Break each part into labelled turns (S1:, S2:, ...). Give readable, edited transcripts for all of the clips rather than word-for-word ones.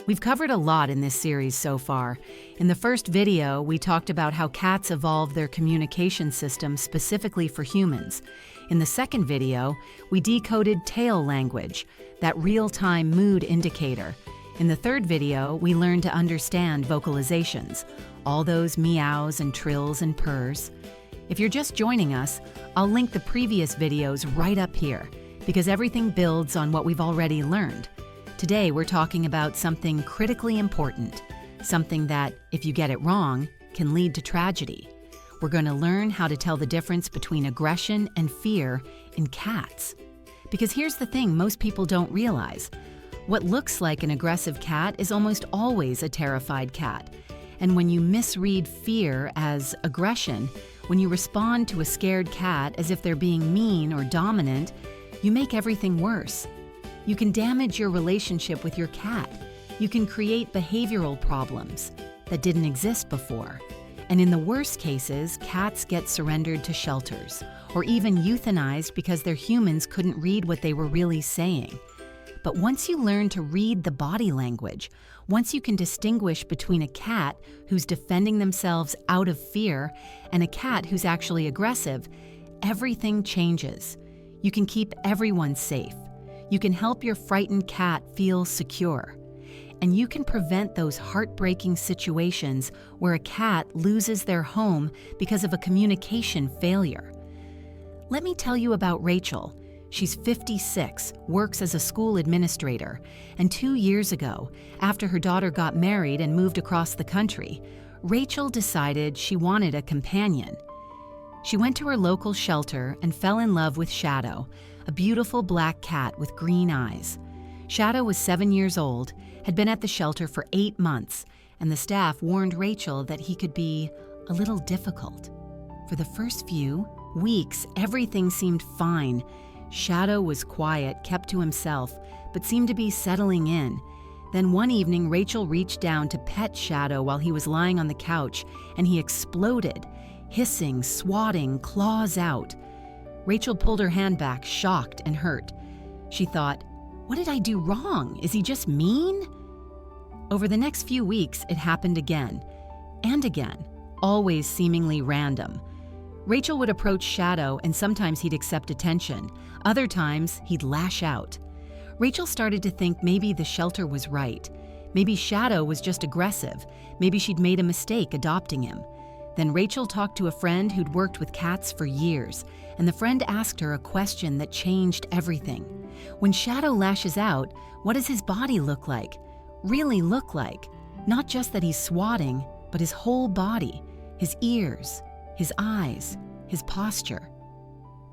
S1: We've covered a lot in this series so far. In the first video, we talked about how cats evolved their communication system specifically for humans. In the second video, we decoded tail language, that real-time mood indicator. In the third video, we learned to understand vocalizations, all those meows and trills and purrs. If you're just joining us, I'll link the previous videos right up here, because everything builds on what we've already learned. Today, we're talking about something critically important, something that, if you get it wrong, can lead to tragedy. We're going to learn how to tell the difference between aggression and fear in cats. Because here's the thing most people don't realize. What looks like an aggressive cat is almost always a terrified cat. And when you misread fear as aggression, when you respond to a scared cat as if they're being mean or dominant, you make everything worse. You can damage your relationship with your cat. You can create behavioral problems that didn't exist before. And in the worst cases, cats get surrendered to shelters or even euthanized because their humans couldn't read what they were really saying. But once you learn to read the body language, once you can distinguish between a cat who's defending themselves out of fear and a cat who's actually aggressive, everything changes. You can keep everyone safe. You can help your frightened cat feel secure. And you can prevent those heartbreaking situations where a cat loses their home because of a communication failure. Let me tell you about Rachel. She's 56, works as a school administrator, and 2 years ago, after her daughter got married and moved across the country, Rachel decided she wanted a companion. She went to her local shelter and fell in love with Shadow, a beautiful black cat with green eyes. Shadow was 7 years old, had been at the shelter for 8 months, and the staff warned Rachel that he could be a little difficult. For the first few weeks, everything seemed fine. Shadow was quiet, kept to himself, but seemed to be settling in. Then one evening, Rachel reached down to pet Shadow while he was lying on the couch, and he exploded, hissing, swatting, claws out. Rachel pulled her hand back, shocked and hurt. She thought, "What did I do wrong? Is he just mean?" Over the next few weeks, it happened again and again, always seemingly random. Rachel would approach Shadow and sometimes he'd accept attention. Other times, he'd lash out. Rachel started to think maybe the shelter was right. Maybe Shadow was just aggressive. Maybe she'd made a mistake adopting him. Then Rachel talked to a friend who'd worked with cats for years, and the friend asked her a question that changed everything. When Shadow lashes out, what does his body look like? Really look like? Not just that he's swatting, but his whole body, his ears, his eyes, his posture.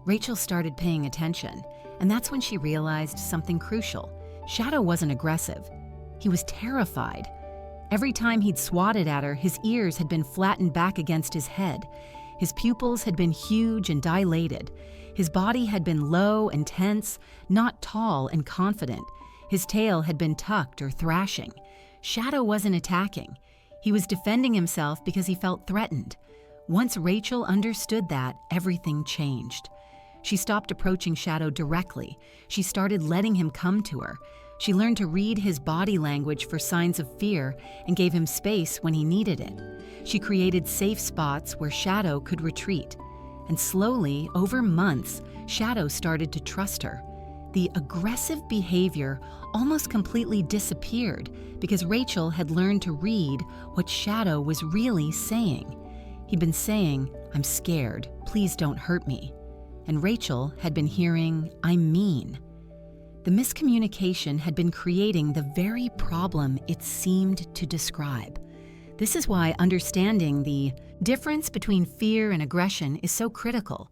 S1: Rachel started paying attention, and that's when she realized something crucial. Shadow wasn't aggressive. He was terrified. Every time he'd swatted at her, his ears had been flattened back against his head. His pupils had been huge and dilated. His body had been low and tense, not tall and confident. His tail had been tucked or thrashing. Shadow wasn't attacking. He was defending himself because he felt threatened. Once Rachel understood that, everything changed. She stopped approaching Shadow directly. She started letting him come to her. She learned to read his body language for signs of fear and gave him space when he needed it. She created safe spots where Shadow could retreat. And slowly, over months, Shadow started to trust her. The aggressive behavior almost completely disappeared because Rachel had learned to read what Shadow was really saying. He'd been saying, "I'm scared, please don't hurt me." And Rachel had been hearing, "I'm mean." The miscommunication had been creating the very problem it seemed to describe. This is why understanding the difference between fear and aggression is so critical.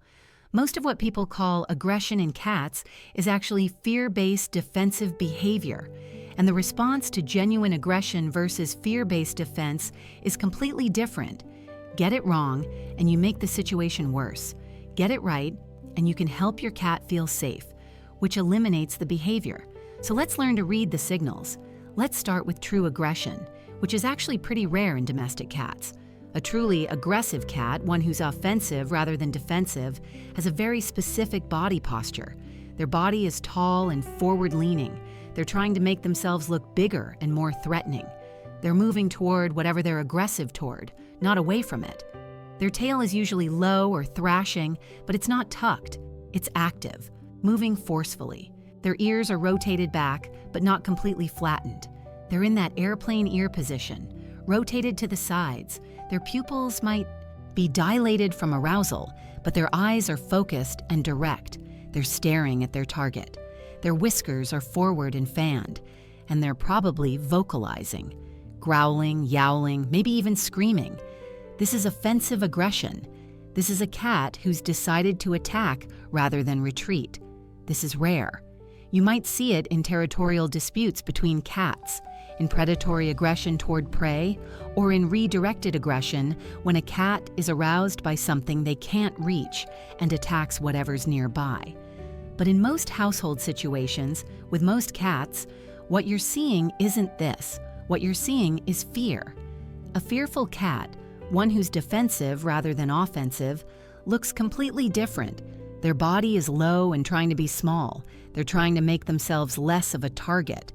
S1: Most of what people call aggression in cats is actually fear-based defensive behavior, and the response to genuine aggression versus fear-based defense is completely different. Get it wrong, and you make the situation worse. Get it right, and you can help your cat feel safe, which eliminates the behavior. So let's learn to read the signals. Let's start with true aggression, which is actually pretty rare in domestic cats. A truly aggressive cat, one who's offensive rather than defensive, has a very specific body posture. Their body is tall and forward-leaning. They're trying to make themselves look bigger and more threatening. They're moving toward whatever they're aggressive toward, not away from it. Their tail is usually low or thrashing, but it's not tucked. It's active, moving forcefully. Their ears are rotated back, but not completely flattened. They're in that airplane ear position, rotated to the sides. Their pupils might be dilated from arousal, but their eyes are focused and direct. They're staring at their target. Their whiskers are forward and fanned, and they're probably vocalizing, growling, yowling, maybe even screaming. This is offensive aggression. This is a cat who's decided to attack rather than retreat. This is rare. You might see it in territorial disputes between cats, in predatory aggression toward prey, or in redirected aggression when a cat is aroused by something they can't reach and attacks whatever's nearby. But in most household situations, with most cats, what you're seeing isn't this. What you're seeing is fear. A fearful cat, one who's defensive rather than offensive, looks completely different. Their body is low and trying to be small. They're trying to make themselves less of a target.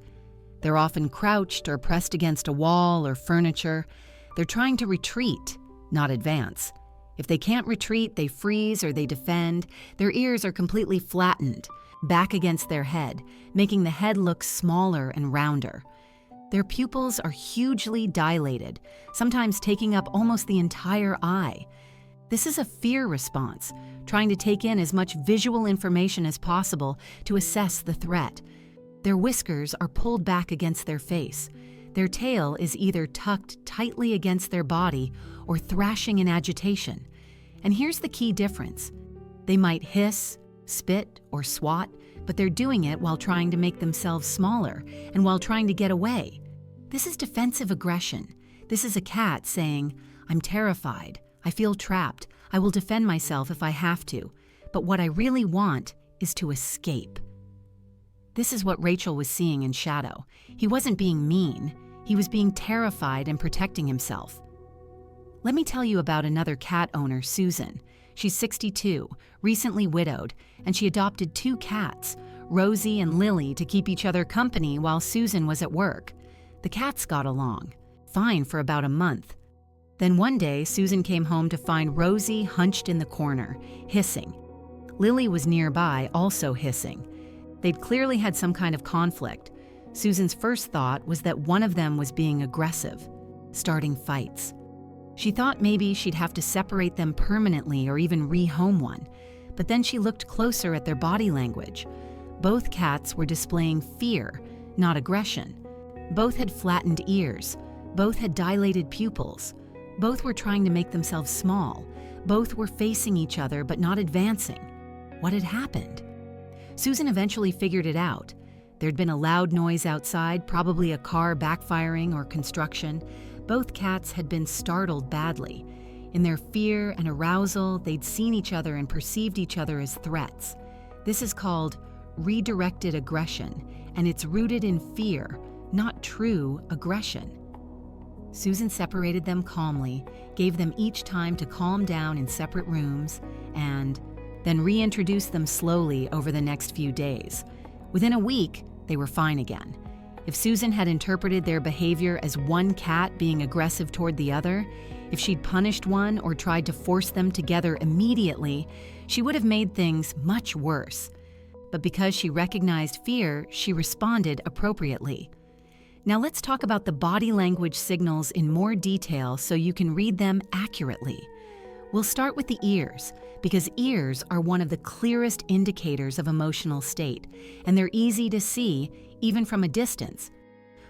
S1: They're often crouched or pressed against a wall or furniture. They're trying to retreat, not advance. If they can't retreat, they freeze or they defend. Their ears are completely flattened, back against their head, making the head look smaller and rounder. Their pupils are hugely dilated, sometimes taking up almost the entire eye. This is a fear response, trying to take in as much visual information as possible to assess the threat. Their whiskers are pulled back against their face. Their tail is either tucked tightly against their body or thrashing in agitation. And here's the key difference. They might hiss, spit, or swat, but they're doing it while trying to make themselves smaller and while trying to get away. This is defensive aggression. This is a cat saying, "I'm terrified. I feel trapped. I will defend myself if I have to. But what I really want is to escape." This is what Rachel was seeing in Shadow. He wasn't being mean. He was being terrified and protecting himself. Let me tell you about another cat owner, Susan. She's 62, recently widowed, and she adopted 2 cats, Rosie and Lily, to keep each other company while Susan was at work. The cats got along fine for about a month. Then one day, Susan came home to find Rosie hunched in the corner, hissing. Lily was nearby, also hissing. They'd clearly had some kind of conflict. Susan's first thought was that one of them was being aggressive, starting fights. She thought maybe she'd have to separate them permanently or even rehome one. But then she looked closer at their body language. Both cats were displaying fear, not aggression. Both had flattened ears. Both had dilated pupils. Both were trying to make themselves small. Both were facing each other but not advancing. What had happened? Susan eventually figured it out. There'd been a loud noise outside, probably a car backfiring or construction. Both cats had been startled badly. In their fear and arousal, they'd seen each other and perceived each other as threats. This is called redirected aggression, and it's rooted in fear, not true aggression. Susan separated them calmly, gave them each time to calm down in separate rooms, and then reintroduced them slowly over the next few days. Within a week, they were fine again. If Susan had interpreted their behavior as one cat being aggressive toward the other, if she'd punished one or tried to force them together immediately, she would have made things much worse. But because she recognized fear, she responded appropriately. Now let's talk about the body language signals in more detail so you can read them accurately. We'll start with the ears, because ears are one of the clearest indicators of emotional state, and they're easy to see even from a distance.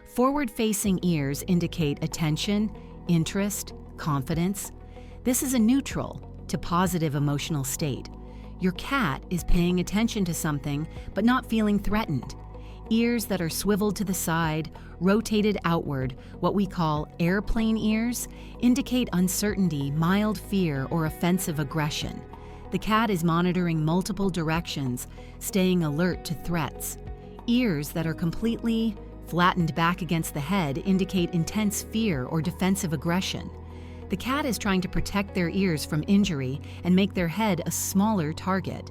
S1: Forward-facing ears indicate attention, interest, confidence. This is a neutral to positive emotional state. Your cat is paying attention to something but not feeling threatened. Ears that are swiveled to the side, rotated outward, what we call airplane ears, indicate uncertainty, mild fear, or offensive aggression. The cat is monitoring multiple directions, staying alert to threats. Ears that are completely flattened back against the head indicate intense fear or defensive aggression. The cat is trying to protect their ears from injury and make their head a smaller target.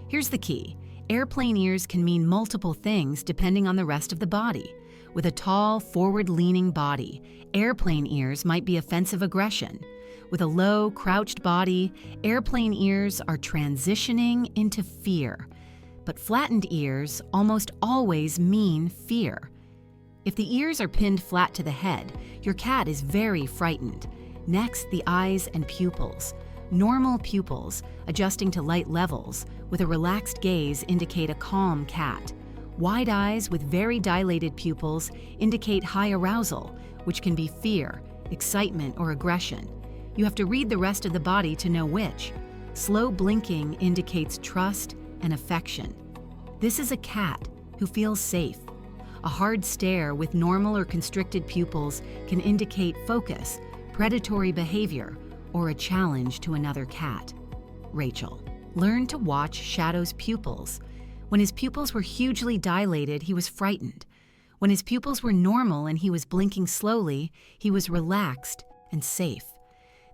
S1: Here's the key. Airplane ears can mean multiple things depending on the rest of the body. With a tall, forward-leaning body, airplane ears might be offensive aggression. With a low, crouched body, airplane ears are transitioning into fear. But flattened ears almost always mean fear. If the ears are pinned flat to the head, your cat is very frightened. Next, the eyes and pupils. Normal pupils, adjusting to light levels, with a relaxed gaze indicate a calm cat. Wide eyes with very dilated pupils indicate high arousal, which can be fear, excitement, or aggression. You have to read the rest of the body to know which. Slow blinking indicates trust and affection. This is a cat who feels safe. A hard stare with normal or constricted pupils can indicate focus, predatory behavior, or a challenge to another cat. Rachel. Learn to watch Shadow's pupils. When his pupils were hugely dilated, he was frightened. When his pupils were normal and he was blinking slowly, he was relaxed and safe.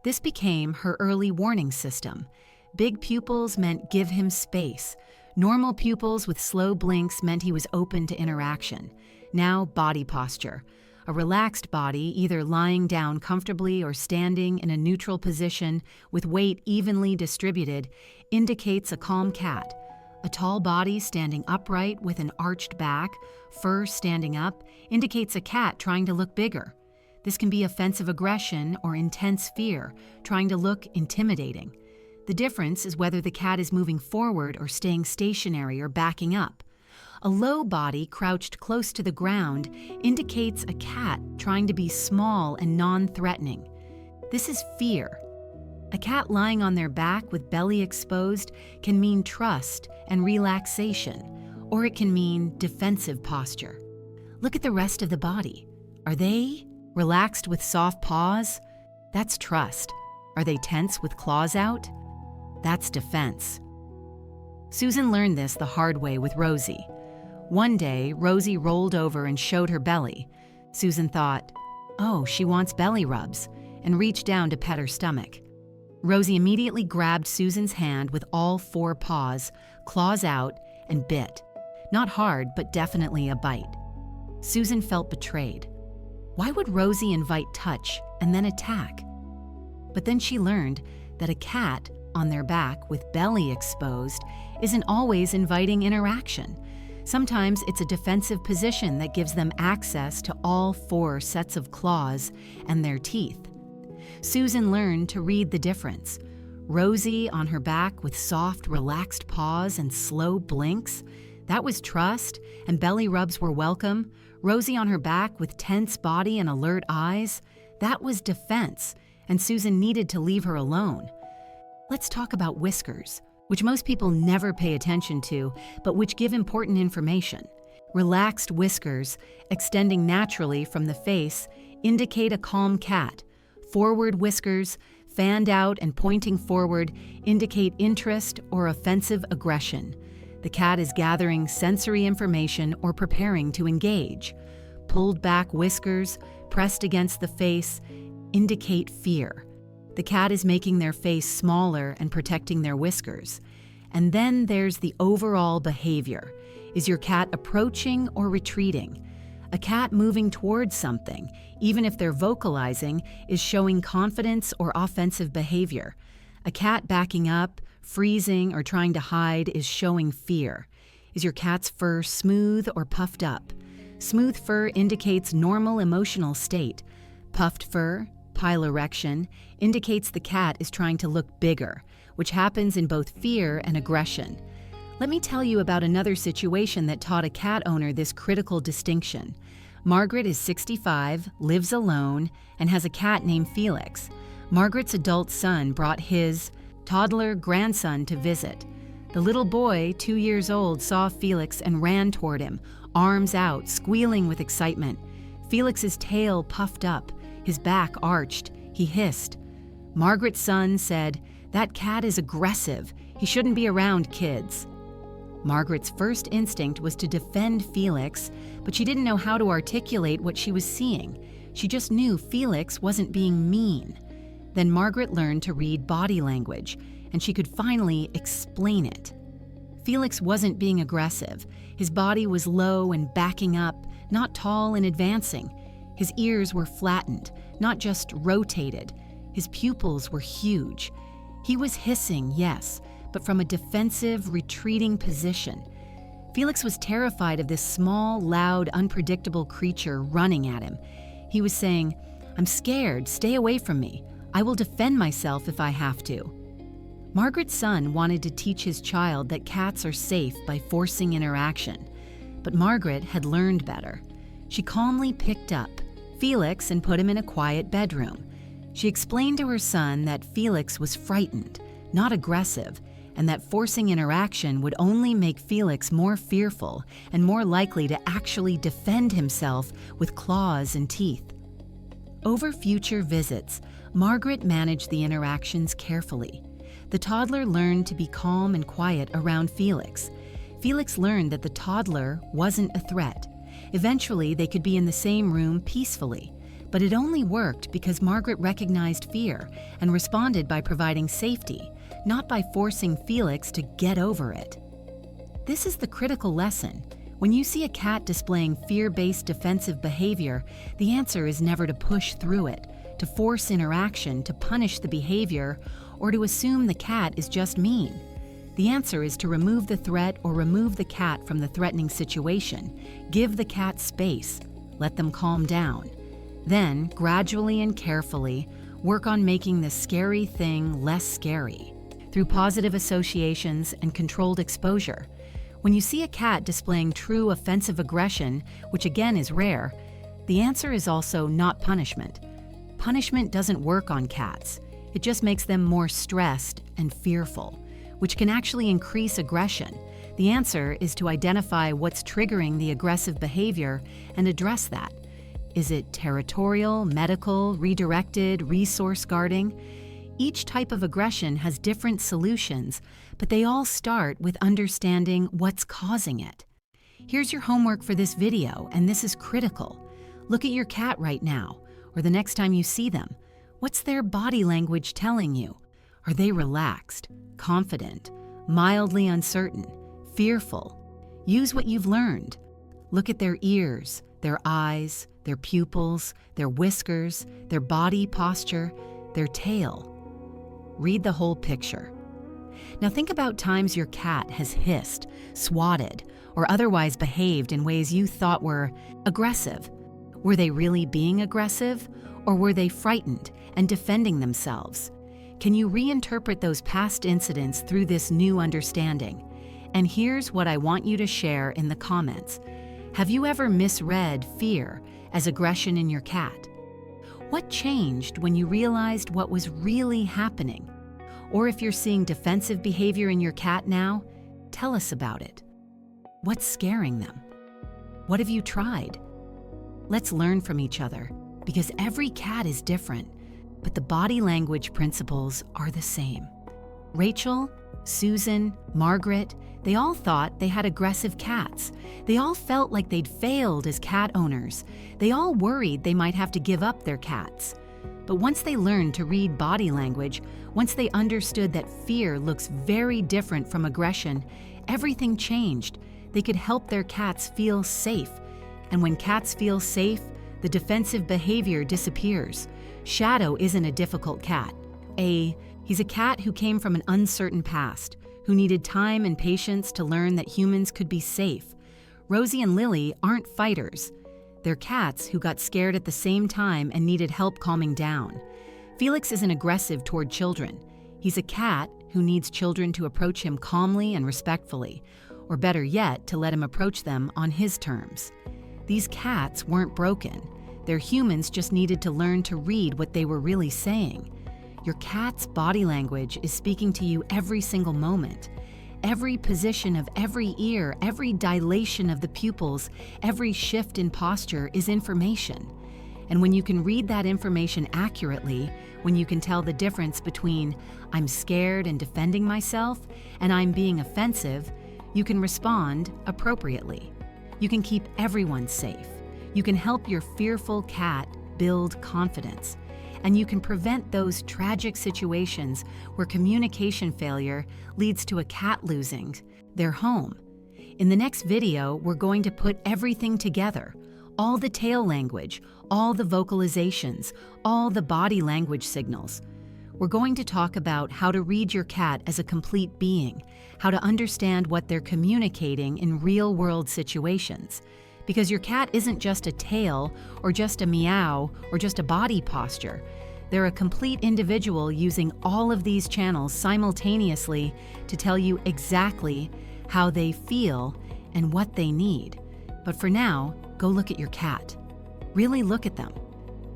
S1: This became her early warning system. Big pupils meant give him space. Normal pupils with slow blinks meant he was open to interaction. Now, body posture. A relaxed body, either lying down comfortably or standing in a neutral position with weight evenly distributed, indicates a calm cat. A tall body standing upright with an arched back, fur standing up, indicates a cat trying to look bigger. This can be offensive aggression or intense fear, trying to look intimidating. The difference is whether the cat is moving forward or staying stationary or backing up. A low body crouched close to the ground indicates a cat trying to be small and non-threatening. This is fear. A cat lying on their back with belly exposed can mean trust and relaxation, or it can mean defensive posture. Look at the rest of the body. Are they relaxed with soft paws? That's trust. Are they tense with claws out? That's defense. Susan learned this the hard way with Rosie. One day, Rosie rolled over and showed her belly. Susan thought, "Oh, she wants belly rubs," and reached down to pet her stomach. Rosie immediately grabbed Susan's hand with all 4 paws, claws out, and bit. Not hard, but definitely a bite. Susan felt betrayed. Why would Rosie invite touch and then attack? But then she learned that a cat on their back with belly exposed isn't always inviting interaction. Sometimes it's a defensive position that gives them access to all 4 sets of claws and their teeth. Susan learned to read the difference. Rosie on her back with soft, relaxed paws and slow blinks, that was trust, and belly rubs were welcome. Rosie on her back with tense body and alert eyes, that was defense, and Susan needed to leave her alone. Let's talk about whiskers, which most people never pay attention to, but which give important information. Relaxed whiskers, extending naturally from the face, indicate a calm cat. Forward whiskers, fanned out and pointing forward, indicate interest or offensive aggression. The cat is gathering sensory information or preparing to engage. Pulled back whiskers, pressed against the face, indicate fear. The cat is making their face smaller and protecting their whiskers. And then there's the overall behavior. Is your cat approaching or retreating? A cat moving towards something, even if they're vocalizing, is showing confidence or offensive behavior. A cat backing up, freezing, or trying to hide is showing fear. Is your cat's fur smooth or puffed up? Smooth fur indicates normal emotional state. Puffed fur, piloerection, indicates the cat is trying to look bigger, which happens in both fear and aggression. Let me tell you about another situation that taught a cat owner this critical distinction. Margaret is 65, lives alone, and has a cat named Felix. Margaret's adult son brought his toddler grandson to visit. The little boy, 2 years old, saw Felix and ran toward him, arms out, squealing with excitement. Felix's tail puffed up, his back arched. He hissed. Margaret's son said, "That cat is aggressive. He shouldn't be around kids." Margaret's first instinct was to defend Felix, but she didn't know how to articulate what she was seeing. She just knew Felix wasn't being mean. Then Margaret learned to read body language, and she could finally explain it. Felix wasn't being aggressive. His body was low and backing up, not tall and advancing. His ears were flattened, not just rotated. His pupils were huge. He was hissing, yes, but from a defensive, retreating position. Felix was terrified of this small, loud, unpredictable creature running at him. He was saying, "I'm scared, stay away from me. I will defend myself if I have to." Margaret's son wanted to teach his child that cats are safe by forcing interaction. But Margaret had learned better. She calmly picked up Felix and put him in a quiet bedroom. She explained to her son that Felix was frightened, not aggressive, and that forcing interaction would only make Felix more fearful and more likely to actually defend himself with claws and teeth. Over future visits, Margaret managed the interactions carefully. The toddler learned to be calm and quiet around Felix. Felix learned that the toddler wasn't a threat. Eventually, they could be in the same room peacefully. But it only worked because Margaret recognized fear and responded by providing safety, not by forcing Felix to get over it. This is the critical lesson. When you see a cat displaying fear-based defensive behavior, the answer is never to push through it, to force interaction, to punish the behavior, or to assume the cat is just mean. The answer is to remove the threat or remove the cat from the threatening situation. Give the cat space. Let them calm down. Then, gradually and carefully, work on making the scary thing less scary through positive associations and controlled exposure. When you see a cat displaying true offensive aggression, which again is rare, the answer is also not punishment. Punishment doesn't work on cats. It just makes them more stressed and fearful, which can actually increase aggression. The answer is to identify what's triggering the aggressive behavior and address that. Is it territorial, medical, redirected, resource guarding? Each type of aggression has different solutions, but they all start with understanding what's causing it. Here's your homework for this video, and this is critical. Look at your cat right now, or the next time you see them. What's their body language telling you? Are they relaxed, confident, mildly uncertain, fearful? Use what you've learned. Look at their ears, their eyes, their pupils, their whiskers, their body posture, their tail. Read the whole picture. Now think about times your cat has hissed, swatted, or otherwise behaved in ways you thought were aggressive. Were they really being aggressive, or were they frightened and defending themselves? Can you reinterpret those past incidents through this new understanding? And here's what I want you to share in the comments. Have you ever misread fear as aggression in your cat? What changed when you realized what was really happening? Or if you're seeing defensive behavior in your cat now, tell us about it. What's scaring them? What have you tried? Let's learn from each other, because every cat is different, but the body language principles are the same. Rachel, Susan, Margaret, they all thought they had aggressive cats. They all felt like they'd failed as cat owners. They all worried they might have to give up their cats. But once they learned to read body language, once they understood that fear looks very different from aggression, everything changed. They could help their cats feel safe. And when cats feel safe, the defensive behavior disappears. Shadow isn't a difficult cat. He's a cat who came from an uncertain past, who needed time and patience to learn that humans could be safe. Rosie and Lily aren't fighters. They're cats who got scared at the same time and needed help calming down. Felix isn't aggressive toward children. He's a cat who needs children to approach him calmly and respectfully, or better yet, to let him approach them on his terms. These cats weren't broken. Their humans just needed to learn to read what they were really saying. Your cat's body language is speaking to you every single moment. Every position of every ear, every dilation of the pupils, every shift in posture is information. And when you can read that information accurately, when you can tell the difference between I'm scared and defending myself and I'm being offensive, you can respond appropriately. You can keep everyone safe. You can help your fearful cat build confidence. And you can prevent those tragic situations where communication failure leads to a cat losing, their home. In the next video, we're going to put everything together, all the tail language, all the vocalizations, all the body language signals. We're going to talk about how to read your cat as a complete being, how to understand what they're communicating in real-world situations. Because your cat isn't just a tail, or just a meow, or just a body posture. They're a complete individual using all of these channels simultaneously to tell you exactly how they feel and what they need. But for now, go look at your cat. Really look at them.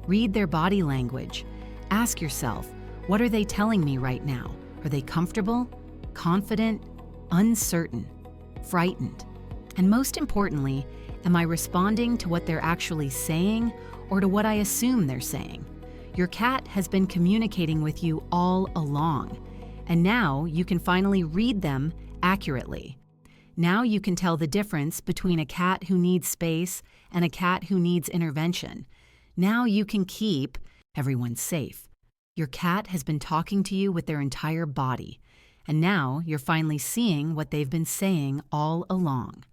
S1: Read their body language. Ask yourself, what are they telling me right now? Are they comfortable, confident, uncertain, frightened? And most importantly, am I responding to what they're actually saying or to what I assume they're saying? Your cat has been communicating with you all along, and now you can finally read them accurately. Now you can tell the difference between a cat who needs space and a cat who needs intervention. Now you can keep everyone safe. Your cat has been talking to you with their entire body, and now you're finally seeing what they've been saying all along.